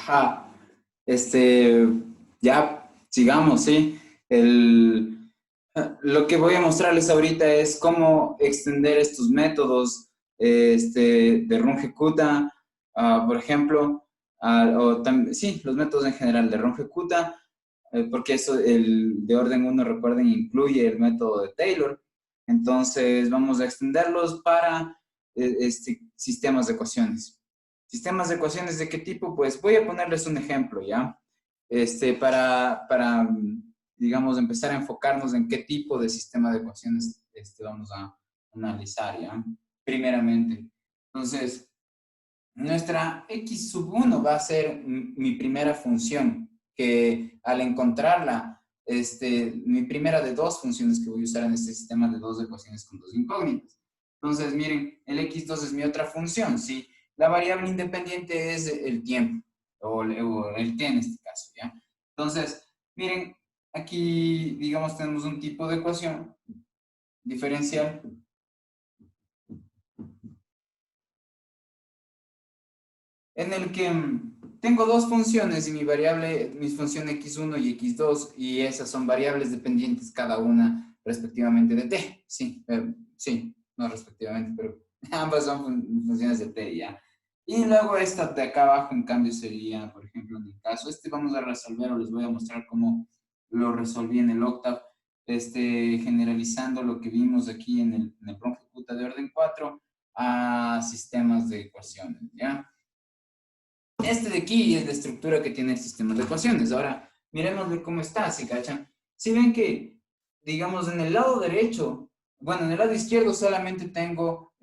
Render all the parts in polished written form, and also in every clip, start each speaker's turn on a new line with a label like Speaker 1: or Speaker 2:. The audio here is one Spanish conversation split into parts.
Speaker 1: Ajá. Este, ya, sigamos, ¿sí? Lo que voy a mostrarles ahorita es cómo extender estos métodos de Runge-Kutta, por ejemplo, sí, los métodos en general de Runge-Kutta, porque eso, el de orden uno recuerden, incluye el método de Taylor. Entonces, vamos a extenderlos para sistemas de ecuaciones. ¿Sistemas de ecuaciones de qué tipo? Pues voy a ponerles un ejemplo, ¿ya? Para, digamos, empezar a enfocarnos en qué tipo de sistema de ecuaciones vamos a analizar, ¿ya? Primeramente. Entonces, nuestra x sub 1 va a ser mi primera función, que al encontrarla, mi primera de dos funciones que voy a usar en este sistema de dos ecuaciones con dos incógnitas. Entonces, miren, el x2 es mi otra función, ¿sí? La variable independiente es el tiempo, o el t en este caso, ¿ya? Entonces, miren, aquí, digamos, tenemos un tipo de ecuación diferencial en el que tengo dos funciones y mi variable, mis funciones x1 y x2, y esas son variables dependientes cada una respectivamente de t. Sí, sí, no respectivamente, pero ambas son funciones de t, ¿ya? Y luego esta de acá abajo, en cambio, sería, por ejemplo, en el caso vamos a resolver, o les voy a mostrar cómo lo resolví en el octave, generalizando lo que vimos aquí en el Runge-Kutta de orden 4 a sistemas de ecuaciones, ¿ya? Este de aquí es la estructura que tiene el sistema de ecuaciones. Ahora, miremos de cómo está, ¿sí cachan? Si ven que, digamos, en el lado derecho, bueno, en el lado izquierdo solamente tengo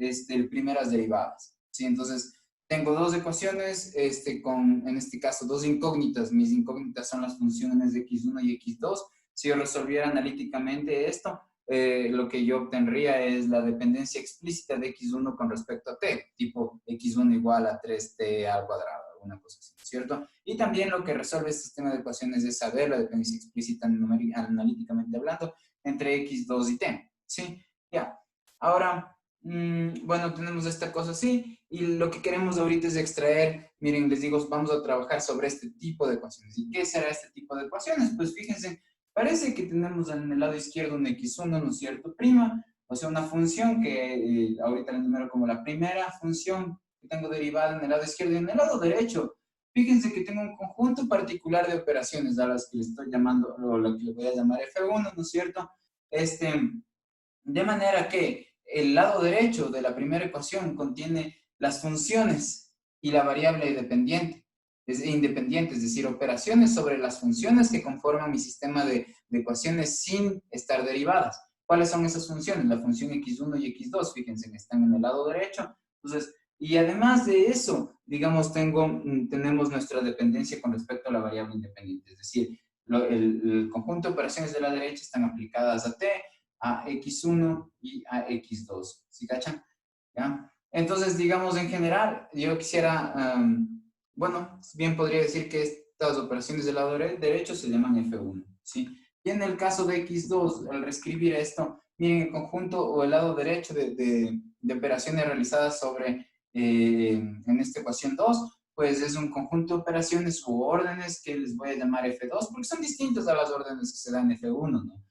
Speaker 1: primeras derivadas, ¿sí? Entonces, tengo dos ecuaciones, en este caso, dos incógnitas. Mis incógnitas son las funciones de x1 y x2. Si yo resolviera analíticamente esto, lo que yo obtendría es la dependencia explícita de x1 con respecto a t, tipo x1 igual a 3t al cuadrado, alguna cosa así, ¿cierto? Y también lo que resuelve este sistema de ecuaciones es saber la dependencia explícita analíticamente hablando entre x2 y t, ¿sí? Ya. Ahora, bueno, tenemos esta cosa así, y lo que queremos ahorita es extraer, miren, les digo, vamos a trabajar sobre este tipo de ecuaciones. ¿Y qué será este tipo de ecuaciones? Pues fíjense, parece que tenemos en el lado izquierdo un x1, ¿no es cierto? Prima, o sea, una función que ahorita la enumero como la primera función que tengo derivada en el lado izquierdo, y en el lado derecho, fíjense que tengo un conjunto particular de operaciones a las que le estoy llamando, o lo que le voy a llamar F1, ¿no es cierto? De manera que el lado derecho de la primera ecuación contiene las funciones y la variable dependiente, independiente, es decir, operaciones sobre las funciones que conforman mi sistema de ecuaciones sin estar derivadas. ¿Cuáles son esas funciones? La función x1 y x2, fíjense que están en el lado derecho. Entonces, y además de eso, digamos, tenemos nuestra dependencia con respecto a la variable independiente, es decir, el conjunto de operaciones de la derecha están aplicadas a t, a x1 y a x2. ¿Sí cachan? ¿Ya? Entonces, digamos, en general, yo quisiera, bueno, bien podría decir que estas operaciones del lado derecho se llaman F1, ¿sí? Y en el caso de x2, al reescribir esto, miren, el conjunto o el lado derecho de operaciones realizadas sobre, en esta ecuación 2, pues es un conjunto de operaciones u órdenes que les voy a llamar F2, porque son distintas a las órdenes que se dan en F1, ¿no?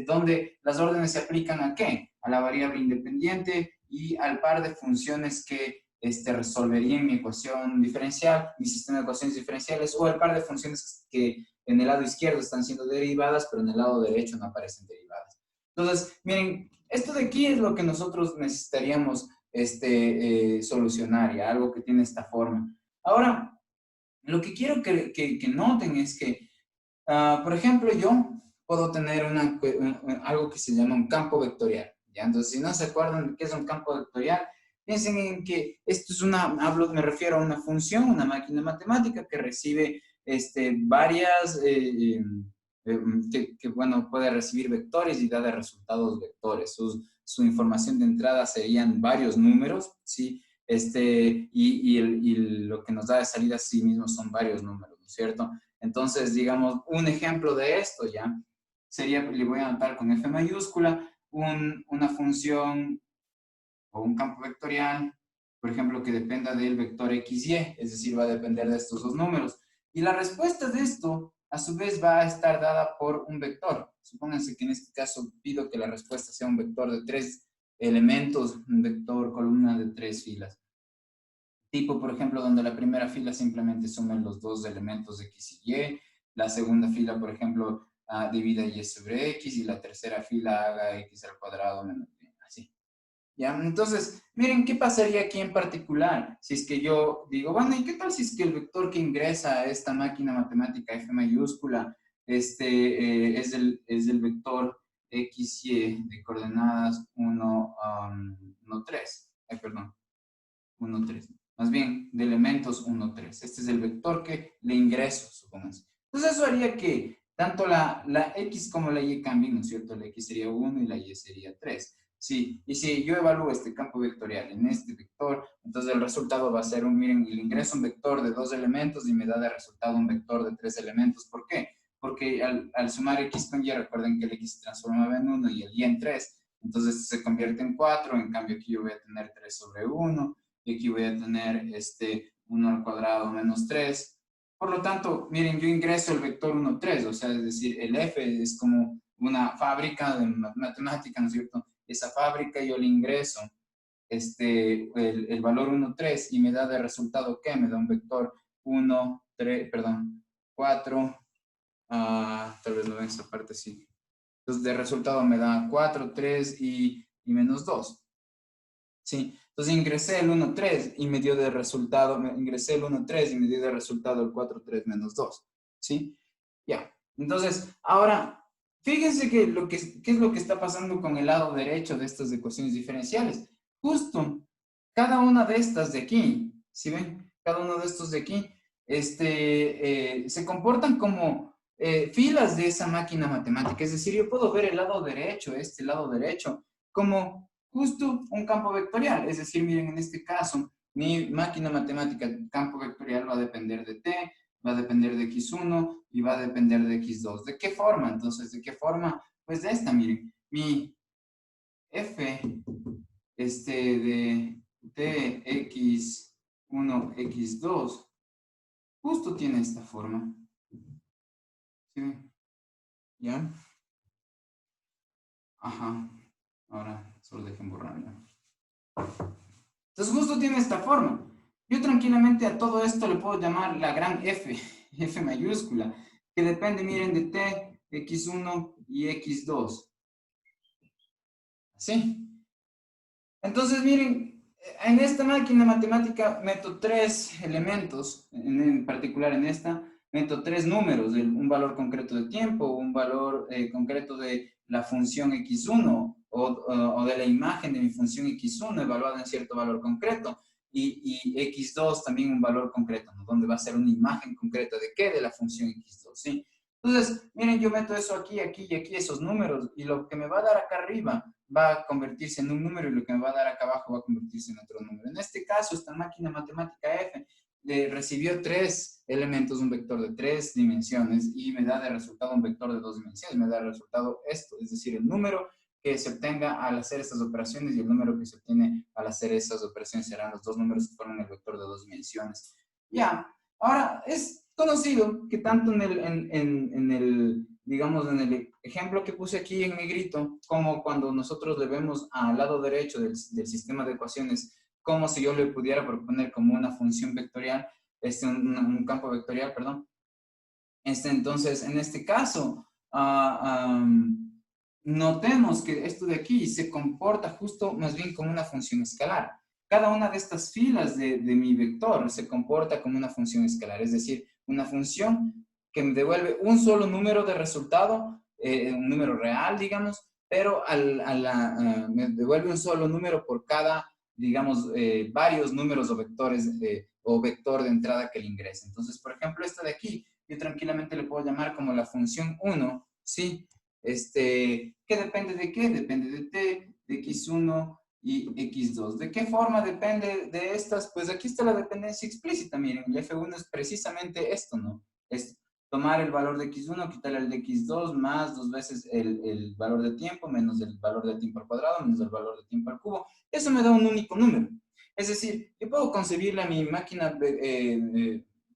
Speaker 1: Donde las órdenes se aplican ¿a qué? A la variable independiente y al par de funciones que resolvería en mi ecuación diferencial, mi sistema de ecuaciones diferenciales, o al par de funciones que en el lado izquierdo están siendo derivadas, pero en el lado derecho no aparecen derivadas. Entonces, miren, esto de aquí es lo que nosotros necesitaríamos solucionar, y algo que tiene esta forma. Ahora, lo que quiero que noten es que, por ejemplo, yo puedo tener algo que se llama un campo vectorial, ¿ya? Entonces, si no se acuerdan de qué es un campo vectorial, piensen en que esto es me refiero a una función, una máquina matemática que recibe varias, bueno, puede recibir vectores y da de resultados vectores. Su información de entrada serían varios números, ¿sí? Y lo que nos da de salida sí mismo son varios números, ¿no es cierto? Entonces, digamos, un ejemplo de esto ya sería, le voy a anotar con F mayúscula, una función o un campo vectorial, por ejemplo, que dependa del vector XY, es decir, va a depender de estos dos números. Y la respuesta de esto, a su vez, va a estar dada por un vector. Supónganse que en este caso pido que la respuesta sea un vector de 3 elementos, un vector columna de 3 filas. Tipo, por ejemplo, donde la primera fila simplemente sume los dos elementos de X y Y, la segunda fila, por ejemplo, divida Y sobre X, y la tercera fila haga X al cuadrado menos Y, así. ¿Ya? Entonces, miren, ¿qué pasaría aquí en particular? Si es que yo digo, bueno, ¿y qué tal si es que el vector que ingresa a esta máquina matemática F mayúscula es el vector XY de coordenadas 1, 1, 3? Perdón. 1, 3. Más bien, de elementos 1, 3. Este es el vector que le ingreso, supongamos. Entonces, eso haría que tanto la X como la Y cambien, ¿no es cierto? La X sería 1 y la Y sería 3. Sí, y si yo evalúo este campo vectorial en este vector, entonces el resultado va a ser miren, le ingreso un vector de 2 elementos y me da de resultado un vector de 3 elementos. ¿Por qué? Porque al sumar X con Y, recuerden que el X se transformaba en 1 y el Y en 3. Entonces se convierte en 4, en cambio aquí yo voy a tener 3 sobre 1 y aquí voy a tener 1 al cuadrado menos 3. Por lo tanto, miren, yo ingreso el vector 1, 3, o sea, es decir, el F es como una fábrica de matemática, ¿no es cierto? Esa fábrica yo le ingreso el valor 1, 3 y me da de resultado, ¿qué? Me da un vector 1, 3, perdón, 4, tal vez no ven esa parte, sí. Entonces, de resultado me da 4, 3 y menos 2. Sí, entonces ingresé el 1, 3 y me dio de resultado, ingresé el 1, 3 y me dio de resultado el 4, 3 menos 2. ¿Sí? Ya. Entonces, ahora, fíjense que qué es lo que está pasando con el lado derecho de estas ecuaciones diferenciales. Justo, cada una de estas de aquí, ¿sí ven? Cada uno de estos de aquí, se comportan como filas de esa máquina matemática. Es decir, yo puedo ver el lado derecho, este lado derecho, como justo un campo vectorial. Es decir, miren, en este caso, mi máquina matemática, campo vectorial va a depender de T, va a depender de X1 y va a depender de X2. ¿De qué forma? Entonces, ¿de qué forma? Pues de esta, miren, mi F de Tx1, X2, justo tiene esta forma. ¿Sí? ¿Ya? Ajá. Ahora, solo dejen borrarlo. Entonces, justo tiene esta forma. Yo tranquilamente a todo esto le puedo llamar la gran F, F mayúscula, que depende, miren, de T, X1 y X2. ¿Sí? Entonces, miren, en esta máquina matemática meto 3 elementos, en particular en esta, meto 3 números, un valor concreto de tiempo, un valor concreto de la función X1 o de la imagen de mi función X1 evaluada en cierto valor concreto, y X2 también un valor concreto, ¿no? Donde va a ser una imagen concreta de qué, de la función X2, ¿sí? Entonces, miren, yo meto eso aquí, aquí y aquí, esos números, y lo que me va a dar acá arriba va a convertirse en un número y lo que me va a dar acá abajo va a convertirse en otro número. En este caso, esta máquina matemática F recibió 3 elementos, un vector de 3 dimensiones y me da de resultado un vector de 2 dimensiones. Me da de resultado esto, es decir, el número que se obtenga al hacer estas operaciones y el número que se obtiene al hacer esas operaciones serán los dos números que forman el vector de 2 dimensiones. Ya, ahora es conocido que tanto en el digamos, en el ejemplo que puse aquí en negrito, como cuando nosotros le vemos al lado derecho del sistema de ecuaciones, como si yo le pudiera proponer como una función vectorial, un campo vectorial, perdón. Entonces, en este caso, notemos que esto de aquí se comporta justo más bien como una función escalar. Cada una de estas filas de mi vector se comporta como una función escalar, es decir, una función que me devuelve un solo número de resultado, un número real, digamos, pero me devuelve un solo número por cada, digamos, varios números o vectores o vector de entrada que le ingrese. Entonces, por ejemplo, esta de aquí, yo tranquilamente le puedo llamar como la función 1, ¿sí? ¿Qué depende de qué? Depende de t, de x1 y x2. ¿De qué forma depende de estas? Pues aquí está la dependencia explícita, miren, el f1 es precisamente esto, ¿no? Es tomar el valor de x1, quitarle el de x2, más 2 veces el valor de tiempo, menos el valor de tiempo al cuadrado, menos el valor de tiempo al cubo. Eso me da un único número. Es decir, yo puedo concebirle a mi máquina,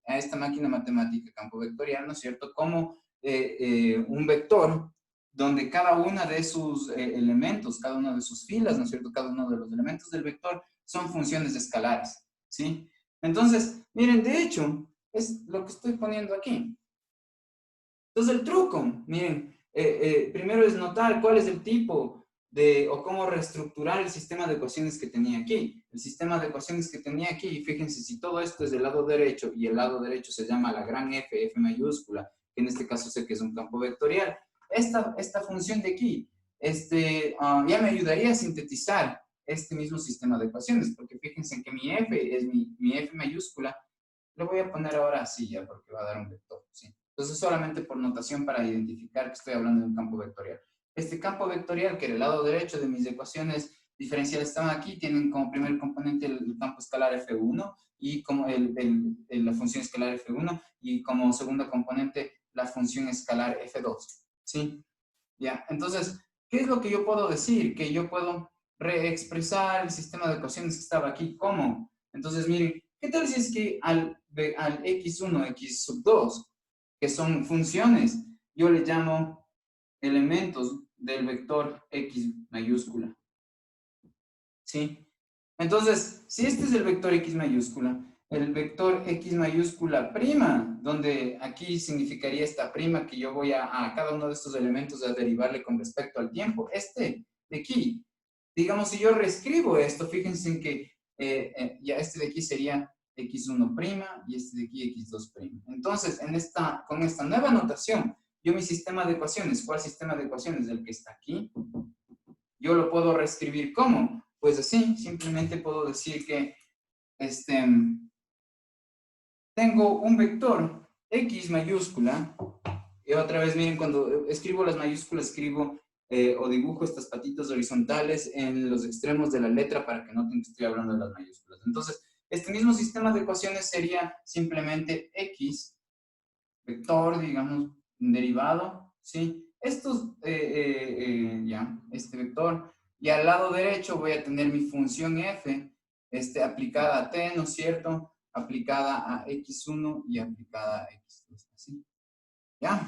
Speaker 1: a esta máquina matemática, campo vectorial, ¿no es cierto?, como un vector donde cada una de sus elementos, cada una de sus filas, ¿no es cierto?, cada uno de los elementos del vector son funciones escalares, ¿sí? Entonces, miren, de hecho, es lo que estoy poniendo aquí. Entonces, el truco, miren, primero es notar cuál es el tipo o cómo reestructurar el sistema de ecuaciones que tenía aquí. El sistema de ecuaciones que tenía aquí, fíjense, si todo esto es del lado derecho y el lado derecho se llama la gran F, F mayúscula, que en este caso sé que es un campo vectorial, esta función de aquí ya me ayudaría a sintetizar este mismo sistema de ecuaciones, porque fíjense en que mi F es mi F mayúscula. Lo voy a poner ahora así ya, porque va a dar un vector, ¿sí? Entonces, solamente por notación para identificar que estoy hablando de un campo vectorial. Este campo vectorial, que el lado derecho de mis ecuaciones diferenciales están aquí, tienen como primer componente el campo escalar F1 y como la función escalar F1 y como segundo componente la función escalar F2, ¿sí? Ya, entonces, ¿qué es lo que yo puedo decir? Que yo puedo reexpresar el sistema de ecuaciones que estaba aquí. ¿Cómo? Entonces, miren, ¿qué tal si es que al x1, x sub 2, que son funciones, yo le llamo elementos del vector x mayúscula? ¿Sí? Entonces, si este es el vector x mayúscula, el vector x mayúscula prima, donde aquí significaría esta prima que yo voy a cada uno de estos elementos a derivarle con respecto al tiempo. Este de aquí, digamos, si yo reescribo esto, fíjense en que ya este de aquí sería x1 prima y este de aquí x2 prima. Entonces, con esta nueva notación, yo mi sistema de ecuaciones, ¿cuál sistema de ecuaciones? El que está aquí. Yo lo puedo reescribir ¿cómo? Pues así, simplemente puedo decir que tengo un vector x mayúscula, y otra vez miren, cuando escribo las mayúsculas, escribo o dibujo estas patitas horizontales en los extremos de la letra para que noten que estoy hablando de las mayúsculas. Entonces, este mismo sistema de ecuaciones sería simplemente x, vector, digamos, derivado, ¿sí? Estos, ya, este vector. Y al lado derecho voy a tener mi función f, aplicada a t, ¿no es cierto? Aplicada a x1 y aplicada a x2, ¿así? ¿Ya?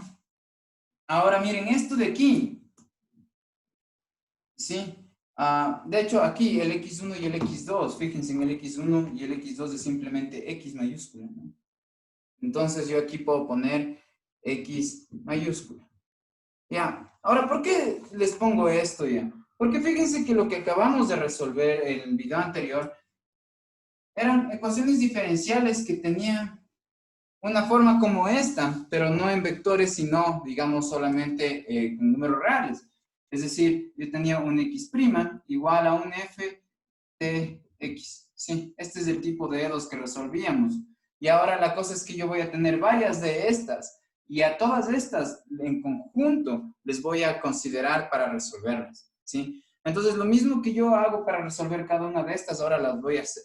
Speaker 1: Ahora miren esto de aquí, ¿sí? De hecho, aquí el x1 y el x2, fíjense en el x1 y el x2 es simplemente x mayúscula, ¿no? Entonces yo aquí puedo poner x mayúscula. Ya, ahora, ¿por qué les pongo esto ya? Porque fíjense que lo que acabamos de resolver en el video anterior eran ecuaciones diferenciales que tenían una forma como esta, pero no en vectores, sino, digamos, solamente con números reales. Es decir, yo tenía un x' igual a un f de x. Sí, este es el tipo de E2 que resolvíamos. Y ahora la cosa es que yo voy a tener varias de estas. Y a todas estas en conjunto les voy a considerar para resolverlas, ¿sí? Entonces, lo mismo que yo hago para resolver cada una de estas, ahora las voy a hacer,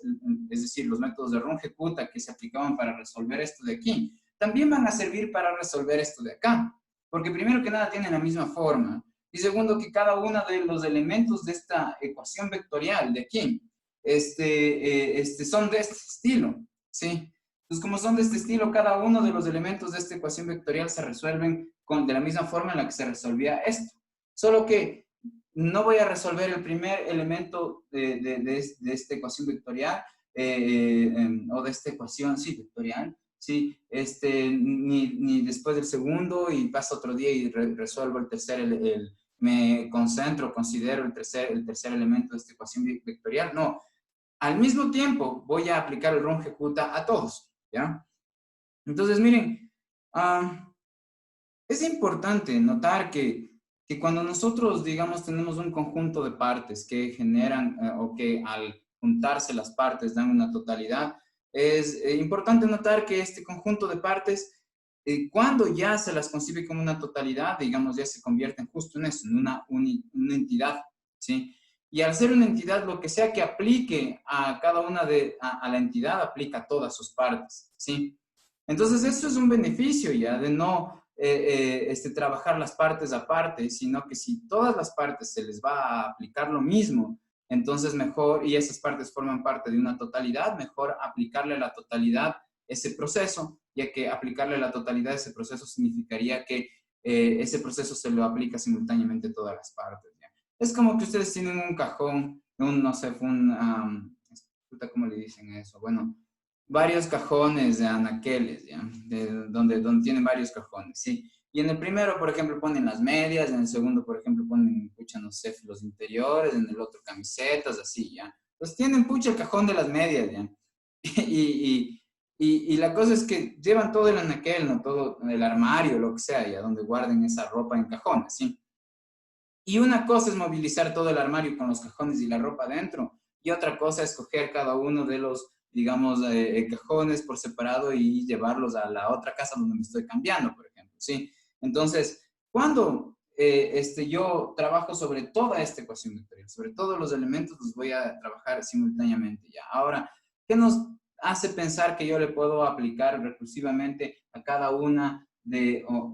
Speaker 1: es decir, los métodos de Runge-Kutta que se aplicaban para resolver esto de aquí, también van a servir para resolver esto de acá. Porque primero que nada tienen la misma forma. Y segundo, que cada uno de los elementos de esta ecuación vectorial de aquí, son de este estilo, ¿sí? Entonces, como son de este estilo, cada uno de los elementos de esta ecuación vectorial se resuelven de la misma forma en la que se resolvía esto. Solo que no voy a resolver el primer elemento de esta ecuación vectorial, o de esta ecuación, sí, vectorial, sí, ni después del segundo y paso otro día y resuelvo el tercer, me concentro, considero el tercer elemento de esta ecuación vectorial. No, al mismo tiempo voy a aplicar el Runge-Kutta a todos, ¿ya? Entonces, miren, es importante notar que cuando nosotros, digamos, tenemos un conjunto de partes que generan o que al juntarse las partes dan una totalidad, es importante notar que este conjunto de partes, cuando ya se las concibe como una totalidad, digamos, ya se convierten justo en eso, en una entidad, ¿sí? Y al ser una entidad, lo que sea que aplique a cada una a la entidad, aplica a todas sus partes, ¿sí? Entonces, eso es un beneficio ya de no trabajar las partes aparte, sino que si todas las partes se les va a aplicar lo mismo, Entonces, mejor, y esas partes forman parte de una totalidad, mejor aplicarle la totalidad ese proceso, ya que aplicarle la totalidad a ese proceso significaría que ese proceso se lo aplica simultáneamente a todas las partes. ¿Ya? Es como que ustedes tienen un cajón, no sé, ¿cómo le dicen eso? Bueno, varios cajones de anaqueles, ¿ya? Donde tienen varios cajones, ¿sí? Y en el primero, por ejemplo, ponen las medias, en el segundo, por ejemplo, ponen, pucha, no sé, los interiores, en el otro camisetas, así, ¿ya? Entonces tienen, pucha, el cajón de las medias, ¿ya? Y la cosa es que llevan todo el anaquel, ¿no? Todo el armario, lo que sea, ya donde guarden esa ropa en cajones, ¿sí? Y una cosa es movilizar todo el armario con los cajones y la ropa dentro, y otra cosa es coger cada uno de los, digamos, cajones por separado y llevarlos a la otra casa donde me estoy cambiando, por ejemplo, ¿sí? Entonces, cuando yo trabajo sobre toda esta ecuación vectorial, sobre todos los elementos, los voy a trabajar simultáneamente ya. Ahora, ¿qué nos hace pensar que yo le puedo aplicar recursivamente a cada una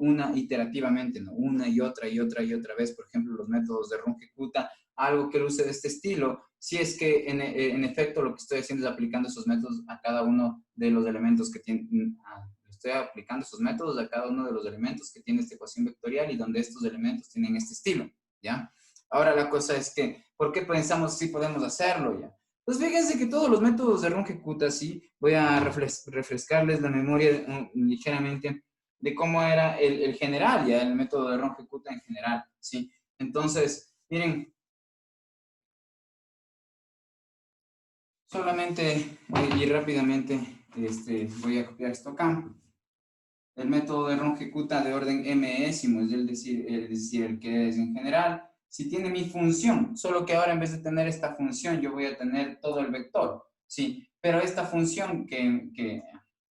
Speaker 1: una iterativamente, ¿no? Una y otra y otra y otra vez, por ejemplo, los métodos de Runge-Kutta, algo que luce de este estilo, si es que en efecto lo que estoy haciendo es aplicando esos métodos a cada uno de los elementos que tienen, estoy aplicando esos métodos a cada uno de los elementos que tiene esta ecuación vectorial y donde estos elementos tienen este estilo, ¿ya? Ahora la cosa es que, ¿por qué pensamos si podemos hacerlo, ya? Pues fíjense que todos los métodos de Runge-Kutta, sí, voy a refrescarles la memoria ligeramente, de cómo era el general, ya el método de Runge-Kutta en general, ¿sí? Entonces, miren, solamente y rápidamente voy a copiar esto acá. El método de Runge-Kutta de orden m-ésimo, es decir, el que es en general, si tiene mi función, solo que ahora en vez de tener esta función, yo voy a tener todo el vector, ¿sí? Pero esta función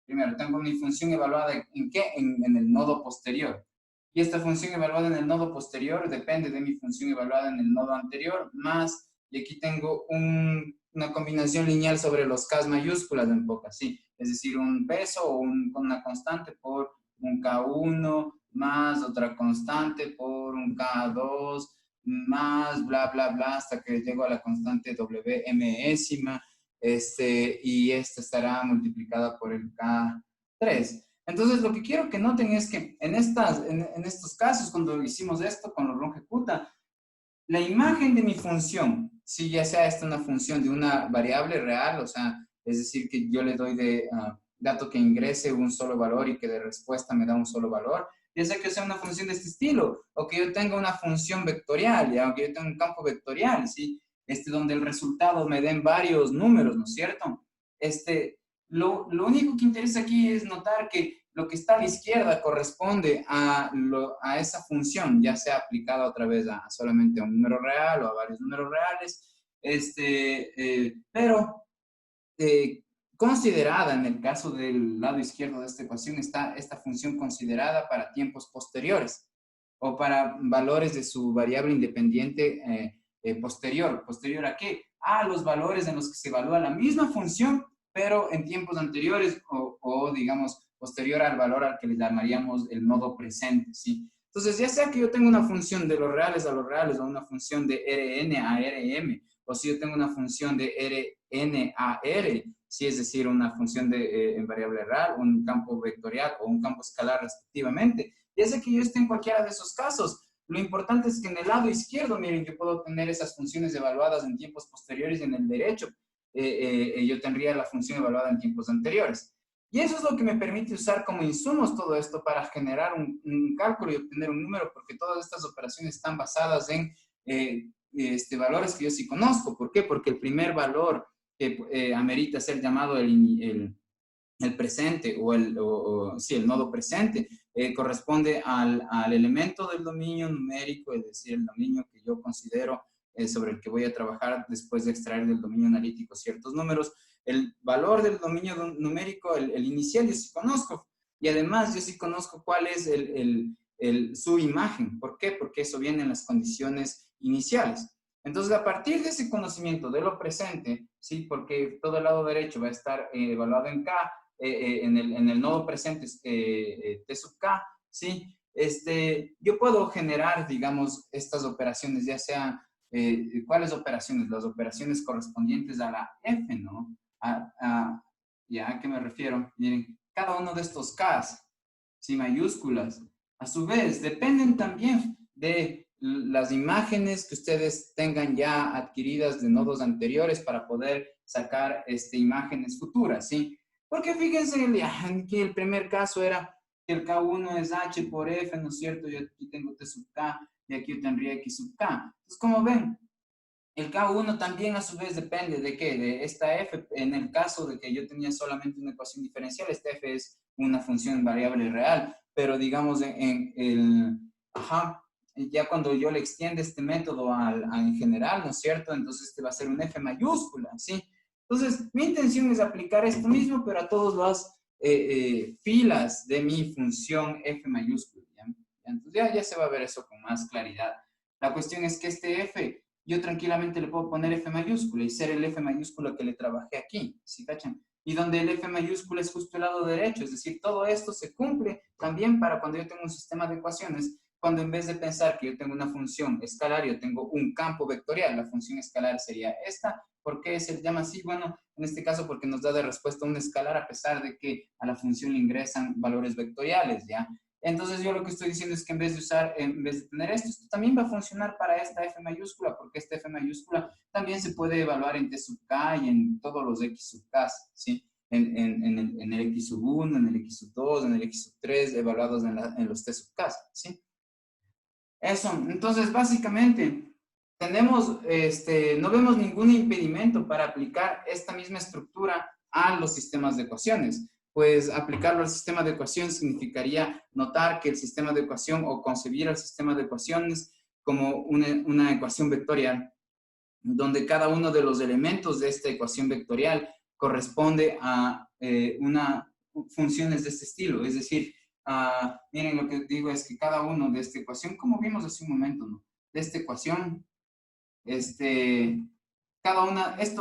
Speaker 1: primero, tengo mi función evaluada ¿en qué? En el nodo posterior. Y esta función evaluada en el nodo posterior depende de mi función evaluada en el nodo anterior, más, y aquí tengo una combinación lineal sobre los K mayúsculas en pocas, sí. Es decir, un peso o una constante por un K1 más otra constante por un K2 más bla, bla, bla, hasta que llego a la constante Wm-ésima, y esta estará multiplicada por el K3. Entonces, lo que quiero que noten es que en estos casos, cuando hicimos esto con los Runge-Kutta, la imagen de mi función, si ya sea esta una función de una variable real, o sea, es decir, que yo le doy de dato que ingrese un solo valor y que de respuesta me da un solo valor, ya sea que sea una función de este estilo, o que yo tenga una función vectorial, ya, o que yo tenga un campo vectorial, ¿sí? Donde el resultado me den varios números, ¿no es cierto? Lo único que interesa aquí es notar que lo que está a la izquierda corresponde a esa función, ya sea aplicada otra vez solamente a un número real o a varios números reales, pero considerada en el caso del lado izquierdo de esta ecuación está esta función considerada para tiempos posteriores o para valores de su variable independiente posterior. ¿Posterior a qué? A los valores en los que se evalúa la misma función, pero en tiempos anteriores o digamos, posterior al valor al que le llamaríamos el nodo presente, ¿sí? Entonces, ya sea que yo tengo una función de los reales a los reales o una función de Rn a Rm, o si yo tengo una función de Rn a R, sí, es decir, una función en variable real, un campo vectorial o un campo escalar respectivamente, ya sea que yo esté en cualquiera de esos casos, lo importante es que en el lado izquierdo, miren, yo puedo tener esas funciones evaluadas en tiempos posteriores y en el derecho yo tendría la función evaluada en tiempos anteriores. Y eso es lo que me permite usar como insumos todo esto para generar un cálculo y obtener un número, porque todas estas operaciones están basadas en valores que yo sí conozco. ¿Por qué? Porque el primer valor que amerita ser llamado el presente sí, el nodo presente, corresponde al elemento del dominio numérico, es decir, el dominio que yo considero sobre el que voy a trabajar después de extraer del dominio analítico ciertos números. El valor del dominio numérico, el inicial, yo sí conozco. Y además yo sí conozco cuál es su imagen. ¿Por qué? Porque eso viene en las condiciones iniciales. Entonces, a partir de ese conocimiento de lo presente, ¿sí? Porque todo el lado derecho va a estar evaluado en K, en el nodo presente T sub K, ¿sí? Yo puedo generar, digamos, estas operaciones, ya sea ¿Cuáles operaciones? Las operaciones correspondientes a la F, ¿no? ¿Ya a qué me refiero? Miren, cada uno de estos Ks, ¿sí? Mayúsculas, a su vez, dependen también de las imágenes que ustedes tengan ya adquiridas de nodos anteriores para poder sacar imágenes futuras, ¿sí? Porque fíjense que el primer caso era que el K1 es H por F, ¿no es cierto? Yo aquí tengo T sub K y aquí yo tendría X sub K. Entonces, como ven, el K1 también a su vez depende de qué, de esta F. En el caso de que yo tenía solamente una ecuación diferencial, esta F es una función variable real, pero digamos ya cuando yo le extiende este método en general, ¿no es cierto? Entonces este va a ser un F mayúscula, ¿sí? Entonces mi intención es aplicar esto mismo, pero a todas las filas de mi función F mayúscula, ¿ya? Entonces ya se va a ver eso con más claridad. La cuestión es que este F yo tranquilamente le puedo poner F mayúscula y ser el F mayúscula que le trabajé aquí, ¿sí cachan? Y donde el F mayúscula es justo el lado derecho, es decir, todo esto se cumple también para cuando yo tengo un sistema de ecuaciones, cuando en vez de pensar que yo tengo una función escalar, yo tengo un campo vectorial, la función escalar sería esta. ¿Por qué se llama así? Bueno, en este caso porque nos da de respuesta un escalar a pesar de que a la función le ingresan valores vectoriales, ¿ya? Entonces yo lo que estoy diciendo es que en vez de tener esto también va a funcionar para esta F mayúscula, porque esta F mayúscula también se puede evaluar en T sub K y en todos los X sub K, ¿sí? En el X sub 1, en el X sub 2, en el X sub 3, evaluados en los T sub K, ¿sí? Eso, entonces básicamente no vemos ningún impedimento para aplicar esta misma estructura a los sistemas de ecuaciones. Pues aplicarlo al sistema de ecuación significaría notar que el sistema de ecuación o concebir el sistema de ecuaciones como una ecuación vectorial, donde cada uno de los elementos de esta ecuación vectorial corresponde a funciones de este estilo. Es decir, miren, lo que digo es que cada uno de esta ecuación, como vimos hace un momento, ¿no? De esta ecuación, esto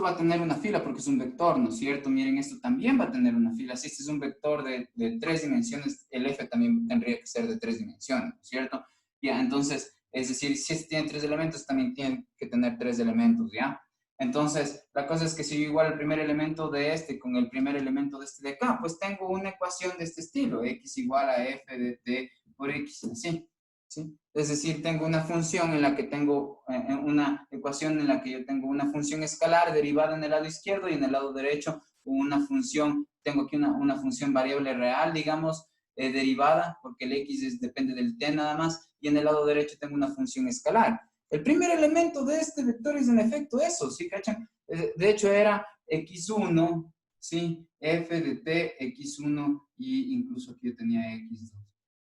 Speaker 1: va a tener una fila porque es un vector, ¿no es cierto? Miren, esto también va a tener una fila. Si este es un vector de 3 dimensiones, el F también tendría que ser de 3 dimensiones, ¿no es cierto? Ya, entonces, es decir, si este tiene 3 elementos, también tiene que tener 3 elementos, ¿ya? Entonces, la cosa es que si yo igual el primer elemento de este con el primer elemento de este de acá, pues tengo una ecuación de este estilo, x igual a f de t por x, así. ¿Sí? Es decir, tengo una función en la que tengo una ecuación en la que yo tengo una función escalar derivada en el lado izquierdo y en el lado derecho una función, tengo aquí una función variable real, digamos, derivada, porque el x depende del t nada más, y en el lado derecho tengo una función escalar. El primer elemento de este vector es en efecto eso, ¿sí cachan? De hecho era x1, ¿sí? F de t, x1, y incluso aquí yo tenía x2.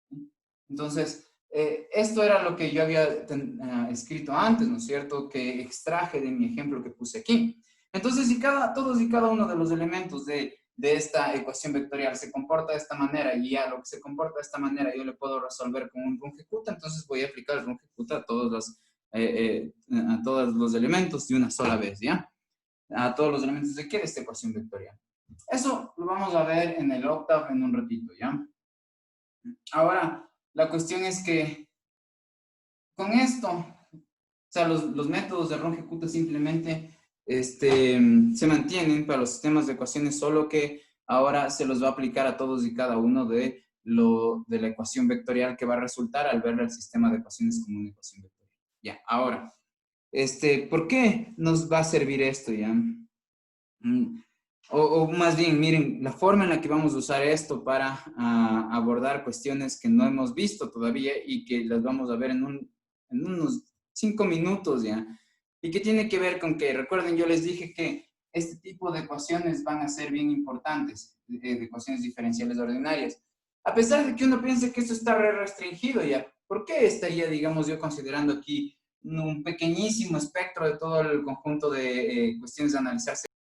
Speaker 1: ¿Sí? Entonces, esto era lo que yo había escrito antes, ¿no es cierto? Que extraje de mi ejemplo que puse aquí. Entonces, si todos y cada uno de los elementos de esta ecuación vectorial se comporta de esta manera y a lo que se comporta de esta manera yo le puedo resolver con un Runge-Kutta, entonces voy a aplicar el Runge-Kutta a todos los elementos de una sola vez, ¿ya? A todos los elementos de esta ecuación vectorial. Eso lo vamos a ver en el octavo en un ratito, ¿ya? Ahora, la cuestión es que con esto, o sea, los métodos de Runge-Kutta simplemente se mantienen para los sistemas de ecuaciones, solo que ahora se los va a aplicar a todos y cada uno de la ecuación vectorial que va a resultar al ver el sistema de ecuaciones como una ecuación vectorial. Ya, ahora, ¿por qué nos va a servir esto ya? O más bien, miren, la forma en la que vamos a usar esto para abordar cuestiones que no hemos visto todavía y que las vamos a ver en unos 5 minutos ya. Y que tiene que ver con que, recuerden, yo les dije que este tipo de ecuaciones van a ser bien importantes, de ecuaciones diferenciales ordinarias. A pesar de que uno piense que esto está restringido ya, ¿por qué estaría, digamos, yo considerando aquí un pequeñísimo espectro de todo el conjunto de cuestiones a analizarse